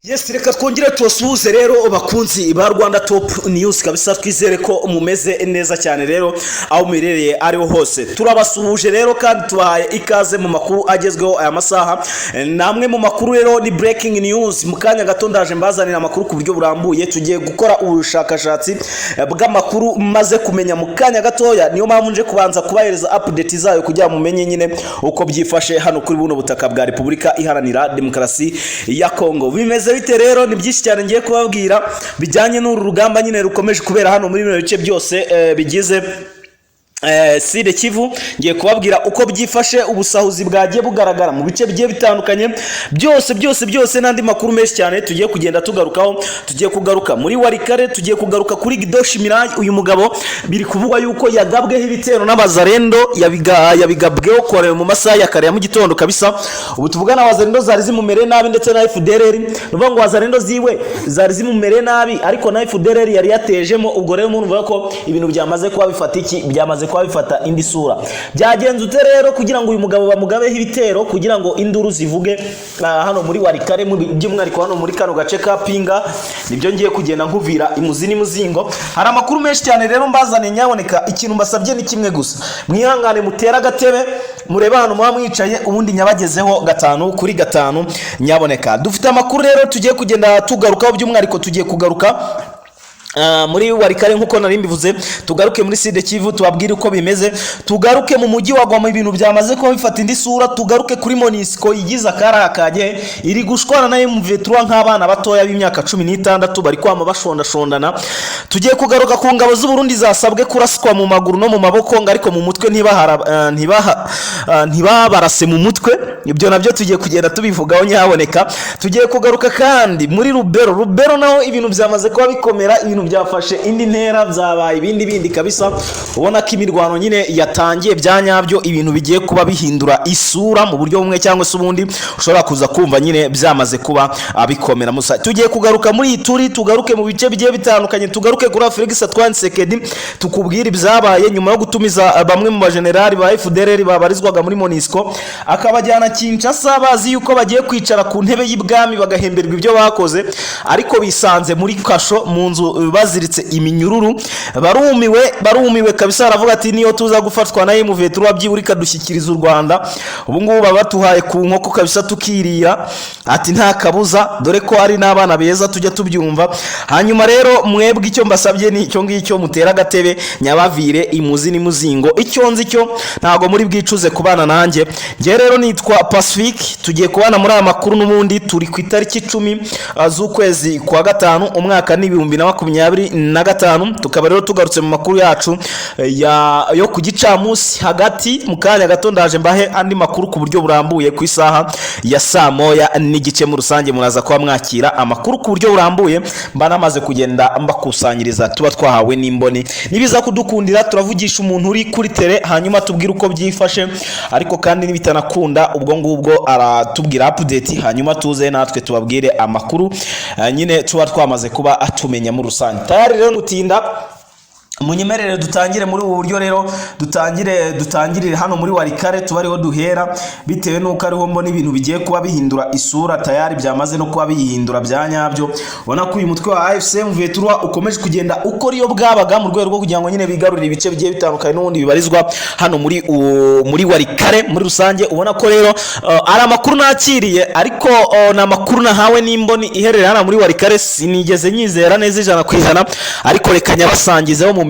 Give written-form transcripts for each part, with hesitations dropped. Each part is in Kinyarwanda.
Yes, reka twongere tubasuhuze rero bakunzi ba Rwanda Top News kabisa, twizere ko mumeze neza cyane rero aho mirereye ariho hose. Turabasuhuje rero kandi tubahaye ikaze mu makuru agezweho aya masaha. Namwe mu makuru rero ni breaking news. Mukanya gato ndaje mbazanira amakuru ku buryo burambuye. Tugiye gukora ubushakashatsi bw'amakuru maze kumenya mukanya gatoya, niyo mpamvu nje kubanza kubahereza update zayo kugira mumenye nyine uko byifashe hano kuri buno butaka bwa Repubulika Iharanira Demokarasi ya Kongo. Bimeze bite rero? Ni byinshi cyane ngiye kubabwira bijyanye n'uru rugamba nyine rukomeje kubera hano muri bino bice byose bigize Side Kivu. Ngiye kubabwira uko byifashe, ubusahuzi bwagiye bugaragara mu bice bigiye bitandukanye byose nandi makuru menshi cyane tugiye kugenda tugarukaho. Tugiye kugaruka muri Warikare, tugiye kugaruka kuri Gidoshi Mirai. Uyu mugabo biri kuvugwa yuko yagabweho ibitero n'abazarendo, yabigabweho korewe mu masaha ya kare ya mu gitondo kabisa. Ubu tuvugana abazarendo zari zimumereye nabi ndetse na FDLR, nuvuga ngo abazarendo ziwe zari zimumereye nabi ariko na FDLR yari yatejemo. Ubwo rero umuntu uvuga ko ibintu byamaze kuba bifata iki, byamaze kuba bifata indi sura. Byagenze ute rero kugira ngo uyu mugabo bamugabeho ibitero, kugira ngo induru zivuge hano muri Warikare, by'umwihariko hano muri kano gace ka Pinga? Nibyo ngiye kugenda nkuvira imuzi n'umuzingo. Hari amakuru menshi cyane rero mbazane, nyaboneka ikintu mbasabye ni kimwe gusa: mwihangane mutera agatebe mureba hano muba mwicaye, ubundi nyabagezeho 5 kuri 5 nyaboneka. Dufite amakuru rero tugiye kugenda tugarukaho, by'umwihariko tugiye kugaruka muri Warikare nkuko nari mbivuze, tugaruke muri Side Kivu tubabwire uko bimeze, tugaruke mu mujyi wa Goma ibintu byamaze ko bifata indi sura, tugaruke kuri Monisco igiza karakage iri gushwana na M23 nk'abana batoya b'imyaka 16 bari kwama bashondashondana. Tugiye kugaruka ku ngabo z'u Burundi zasabwe kuraswa mu maguru no mu maboko, ariko mu mutwe ntibabarase mu mutwe. Ibyo nabyo tugiye kugenda tubivugaho nyaboneka. Tugiye kugaruka kandi muri Rubero naho ibintu byamaze kuba bikomera, ibintu byafashe indi ntera, byabaye ibindi kabisa. Ubona ko imirwano nyine yatangiye byanyabyo, ibintu bigiye kuba bihindura isura mu buryo bumwe cyangwa se ubundi. Ushobora kuza kumva nyine byamaze kuba bikomera musa. Tugiye kugaruka muri Ituri, tugaruke mu bice bigiye bitandukanye, tugaruke kuri Felix Antoine Tshisekedi tukubwira ibyabaye nyuma yo gutumiza bamwe mu bajenerali ba FDLR babarizwaga muri Monisco, akabajyana Kinshasa bazi yuko bagiye kwicara ku ntebe y'ibwami bagahemberwa ibyo bakoze, ariko bisanze muri kasho mu nzu baziritse iminyururu. Barumiwe kabisa, aravuga ati niyo tuza gufatwa na M23 byiburika dushyikiriza u Rwanda. Ubu ngubu baba batuhaye ku nkoko kabisa tukirira, ati nta kabuza, dore ko ari n'abana beza tujya tubyumva. Hanyuma rero mwebwe icyo mbasabye ni icyo ngicyo, mutera agatebe nyabavire imuzi n'umuzingo. Icyo nzi cyo ntago muri bwicuze kubana nanjye. Nge rero nitwa Pacific, tugiye kubana muri aya makuru n'ubundi. Turi ku itariki 10 z'ukwezi kwa 5 umwaka ni 2025. Tukaba rero tugarutse mu makuru yacu yo ku gicamunsi hagati. Mu kanya gato ndaje mbahe andi makuru ku buryo burambuye ku isaha ya saa moya n'igice. Mu rusange muraza kuba mwakira amakuru ku buryo burambuye mba namaze kugenda mbakusanyiriza, tuba twahawe n'imboni. Nibiza kudukundira turavugisha umuntu uri kuri tele, hanyuma tubwire uko byifashe, ariko kandi nibitanakunda ubwo ngubwo aratubwira update, hanyuma tuze natwe tubabwire amakuru nyine tuba twamaze kuba atumenya mu rusange. Tayari rero gutinda, munyemerere dutangire muri ubu buryo rero. Dutangirire hano muri Warikare, tubariho duhera, bitewe nuko ariho mbona ibintu bigiye kuba bihindura isura. Tayari byamaze no kuba bihindura byanyabyo. Ubona ko uyu mutwe wa AFC M23 ukomeje kugenda ukora iyo bwabaga mu rwego rwo kugira ngo nyine bigarurire ibice bigiye bitandukanye n'ubundi bibarizwa hano muri Warikare muri rusange. Ubona ko rero ari amakuru nakiriye, ariko na makuru nahawe n'imboni iherereye hano muri Warikare. Sinigeze nyizera neza 100%, ariko reka nyabasangizeho mumenye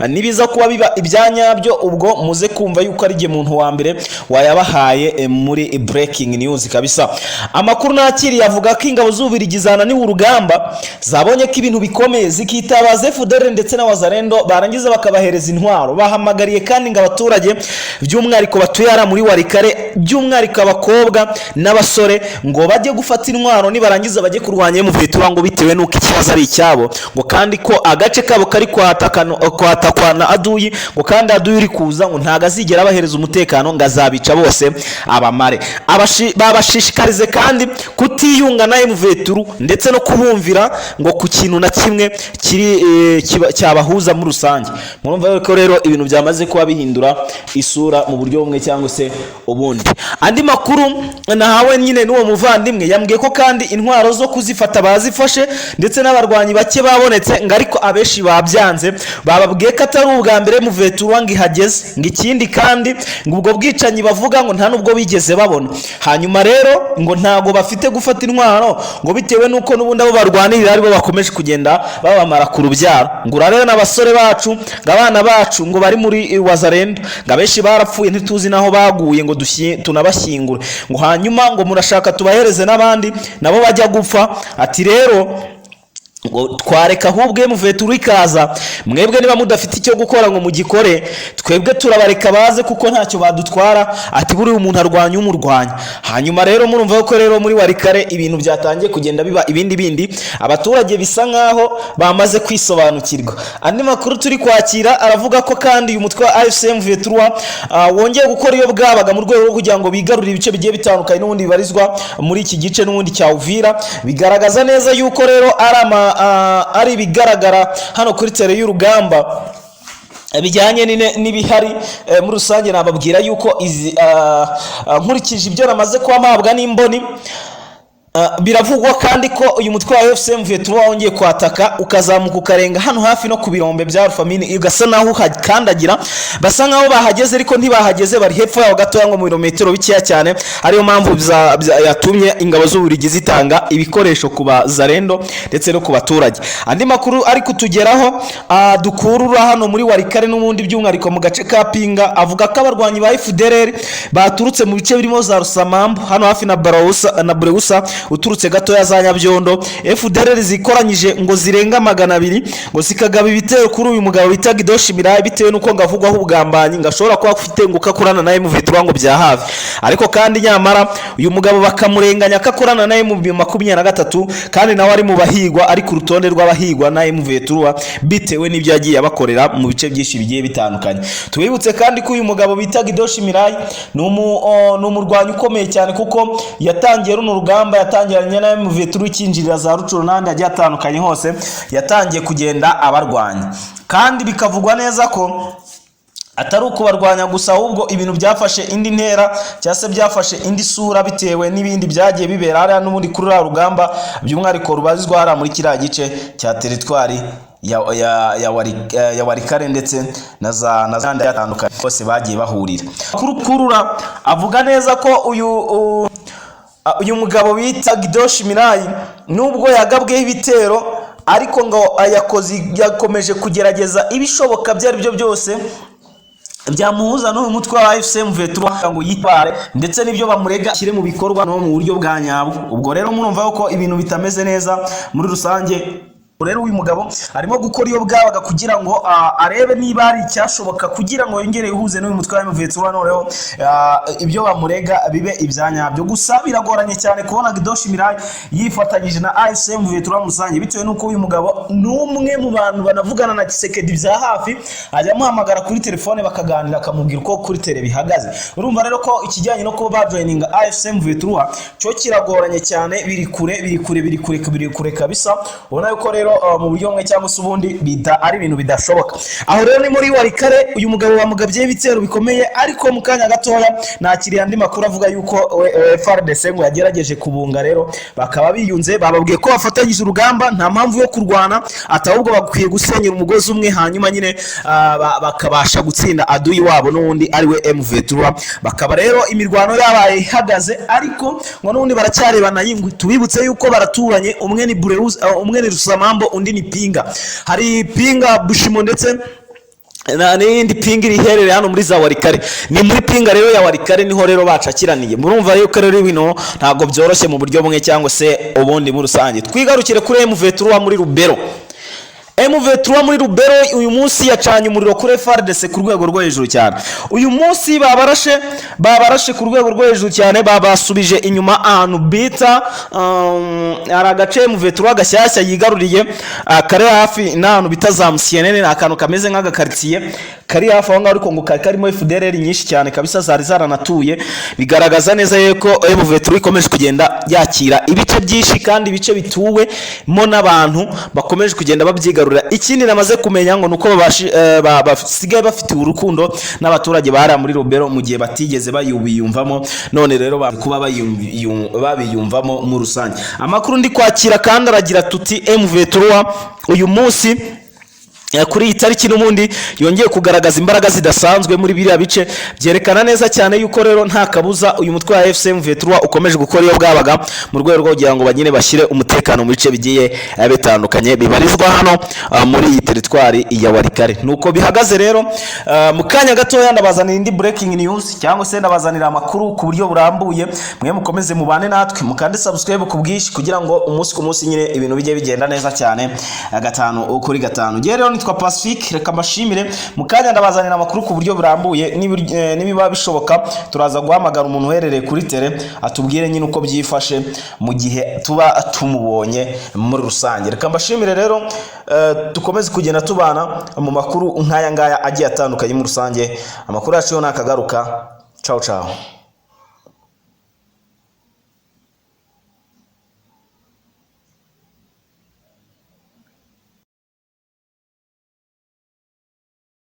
nibiza kuba biba ibyanyabyo, ubwo muze kumva yuko ari je muntu wa mbere wayabahaye muri breaking news kabisa. Amakuru nakiri yavuga ko ingabo z'ubirigizana ni urugamba zabonye ko ibintu bikomeye, zikitabaza FDLR ndetse na wazarendo, barangiza bakabahereza intwaro. Bahamagariye kandi ngo abaturage by'umwihariko batuye ara muri Warikare, by'umwihariko abakobwa n'abasore, ngo bajye gufata intwaro nibarangiza bajye kurwanya M23, ngo bitewe nuko ikibazo ari icyabo, ngo kandi ko agace kabo kari kwataka kwatakwa na aduyi ngo kandi aduyi uri kuza ngo ntago azigera abahereza umutekano ngo azabica bose abamare. Babashishikarize kandi kutiyunga na M23 ndetse no kubumvira ngo ku kintu na kimwe cyabahuza muri rusange. Murumva ko rero ibintu byamaze kuba bihindura isura mu buryo bumwe cyangwa se ubundi. Andi makuru nahawe nyine n'uwo muvandimwe yambwiye ko kandi intwaro zo kuzifata bazifashe ndetse n'abarwanyi bake babonetse ngo ariko abeshi babyanze, bababwiye ko atari ubwa mbere M23 ngo ihageze, ngo ikindi kandi ngo ubwo bwicanyi bavuga ngo nta nubwo bigeze babona. Hanyuma rero ngo ntago bafite gufata intwaro ngo bitewe nuko n'ubundi abo barwanirira aribo bakomeje kugenda babamara ku rubyaro. Ngo rero n'abasore bacu ngabana bacu ngo bari muri Wazalendo ngo abeshi barapfuye ntituzi naho baguye ngo tunabashyingure, ngo hanyuma ngo murashaka tubahereze n'abandi nabo bajya gupfa. Ati rero ngo twareka ahubwo M23 ikaza, mwebwe niba mudafite icyo gukora ngo mugikore, twebwe turabareka baze kuko ntacyo badutwara. Ati buri umuntu arwanya umurwanya. Hanyuma rero murumva ko rero muri Warikare ibintu byatangiye kugenda biba ibindi abaturage bisa nkaho bamaze kwisobanukirwa. Andi makuru turi kwakira aravuga ko kandi uyu mutwe wa AFC M23 wongeye gukora iyo bwabaga mu rwego rwo kugira ngo bigarurire ibice bigiye bitandukanye n'ubundi bibarizwa muri iki gice n'ubundi cya Uvira. Bigaragaza neza yuko rero ari bigaragara hano kuri tere y'urugamba bijyanye n'ibihari muri rusange. Nababwira yuko nkurikije ibyo namaze kuba mpabwa n'imboni, biravugwa kandi ko uyu mutwe wa AFC M23 wongeye kwataka ukazamuka ukarenga hano hafi no ku birombe bya Alphamine, ugasa naho hakandagira. Basa nkaho bahageze ariko ntibahageze, bari hepfo yaho gato ngo mu birometero bikeya cyane. Ariyo mpamvu yatumye ingabo z'Ububiligi zitanga ibikoresho ku Bazalendo ndetse no ku baturage. Andi makuru ari kutugeraho dukurura hano muri Warikare n'ubundi by'umwariko mu gace ka Pinga, avuga ko abarwanyi ba FDLR baturutse mu bice birimo za Rusamambu hano hafi na Breusa uturutse gato ya za Nyabyondo. FDLR zikoranyije ngo zirenga 200 ngo zikagaba ibitero kuri uyu mugabo bita Gidoshi Mirayi, bitewe nuko ngavugwaho ubugambanyi ngashobora kuba afite nguka kurana na M23 ngo bya hafi. Ariko kandi nyamara uyu mugabo bakamurenganya kakorana na M23 kandi nawe ari mu bahigwa, ari ku rutonde rw'abahigwa na M23 bitewe n'ibyo yagiye abakorera mu bice byinshi bigiye bitandukanye. Tubibutse kandi ko uyu mugabo bita Gidoshi Mirayi ni umurwanyi ukomeye cyane kuko yatangiye runo rugamba, yatangiranye na M23 kinjirira za Rucuru n'andi agiye atandukanye hose, yatangiye kugenda abarwanya. Kandi bikavugwa neza ko atari ukubarwanya gusa, ahubwo ibintu byafashe indi ntera cyase byafashe indi sura bitewe n'ibindi byagiye bibera hariya n'ubundi kuri ra rugamba, by'umwariko rubazizwa hariya muri kiriya gice cya teritwari ya Warikare ndetse na zandi yatandukanye bose bagiye bahurira. Kurura avuga neza ko uyu mugabo bita Gidoshi Mirayi nubwo yagabweho ibitero ariko ngo yakomeje kugerageza ibishoboka byari byo byose byamuhuza n'uyu mutwe wa AFC M23 ngo yitware ndetse n'ibyo bamurega ashyire mu bikorwa no mu buryo bwa nyabwo. Ubwo rero murumva ko ibintu bitameze neza muri rusange. Rero uyu mugabo arimo gukora iyo bwabaga kugira ngo arebe niba ari icyashoboka kugira ngo yongere ihuze n'uyu mutwe wa M23 noneho ibyo bamurega bibe ibyanyabyo. Gusa biragoranye cyane kubona Gidoshi Mirayi yifatanyije na AFC M23 musange, bitewe nuko uyu mugabo n'umwe mu bantu banavugana na Kisekedi bya hafi, ajya muhamagara kuri telefone bakaganira akamubwira uko kuri tele bihagaze. Urumva rero ko ikijyanye no kuba bajoininga AFC M23 cyo kiragoranye cyane, biri kure kabisa. Ubona yuko rero mu buryo bumwe cyangwa se ubundi ari ibintu bidashoboka. Aho rero ni muri Warikare uyu mugabo bamugabye ibitero bikomeye, ariko mu kanya gatoya nakiriye andi makuru avuga yuko FARDC ngo yagerageje kubunga, rero bakaba biyunze, bababwiye ko bafatanyije urugamba nta mpamvu yo kurwana, atahubwo bakwiye gusenyera umugozi umwe, hanyuma nyine bakabasha gutsinda aduyi wabo n'ubundi ari we M23. Bakaba rero imirwano yabaye ihagaze, ariko ngo n'ubundi baracyarebana yingwe. Tubibutse yuko baraturanye, umwe ni umwe ni Rusamambo, undi ni Pinga. Hari Pinga Bushimo ndetse n'indi Pinga iriherereye hano muri za Warikare. Ni muri Pinga rero ya Warikare niho rero bacakiraniye. Murumva yuko rero ibintu ntago byoroshye mu buryo bumwe cyangwa se ubundi muri rusange. Twigarukire kuri M23 muri Rubero. M23 muri Rubero uyu munsi yacanye umuriro kuri FARDC ku rwego rwo hejuru cyane. Uyu munsi babarashe ku rwego rwo hejuru cyane, babasubije inyuma ahantu bita ari agace M23 gashyashya yigaruriye kare hafi n'ahantu bita za Musienene, akantu kameze nk'agakartier kari hafi aho ngaho, ariko ngo karimo FDLR nyinshi cyane kabisa zari zaranatuye. Bigaragaza neza yuko M23 ikomeje kugenda yakira ibice byinshi kandi ibice bituwe mo n'abantu bakomeje kugenda babyigarurira. Ikindi namaze kumenya ngo nuko basigaye bafite urukundo n'abaturage bahara muri Rubero mu gihe batigeze bayubiyumvamo, none rero kuba babiyumvamo mu rusange. Amakuru ndi kwakira kandi aragira tuti M23 uyu munsi kuri iyi tariki n'umundi yongeye kugaragaza imbaraga zidasanzwe muri biriya bice, byerekana neza cyane yuko rero nta kabuza uyu mutwe wa M23 ukomeje gukora iyo bwabaga mu rwego rwo kugira ngo banyine bashyire umutekano mu bice bigiye bitandukanye bibarizwa hano muri iyi teritwari ya Walikale. Nuko bihagaze rero, mu kanya gatoya ndabazanira indi breaking news cyangwa se ndabazanira amakuru ku buryo burambuye. Mwe mukomeze mubane natwe, mukande subscribe ku bwishi kugira ngo umunsi ku munsi nyine ibintu bijye bigenda neza cyane gatanu kuri gatanu. Rero nitwa Pacific, reka mbashimire. Mukanya ndabazanira amakuru ku buryo burambuye, nibiba bishoboka turaza guhamagara umuntu uherereye kuri tele atubwire nyine uko byifashe mu gihe tuba tumubonye muri rusange. Reka mbashimire rero, dukomeze kugenda tubana mu makuru nk'aya ngaya agiye atandukanye muri rusange. Amakuru yacu yo nakagaruka. Ciao ciao.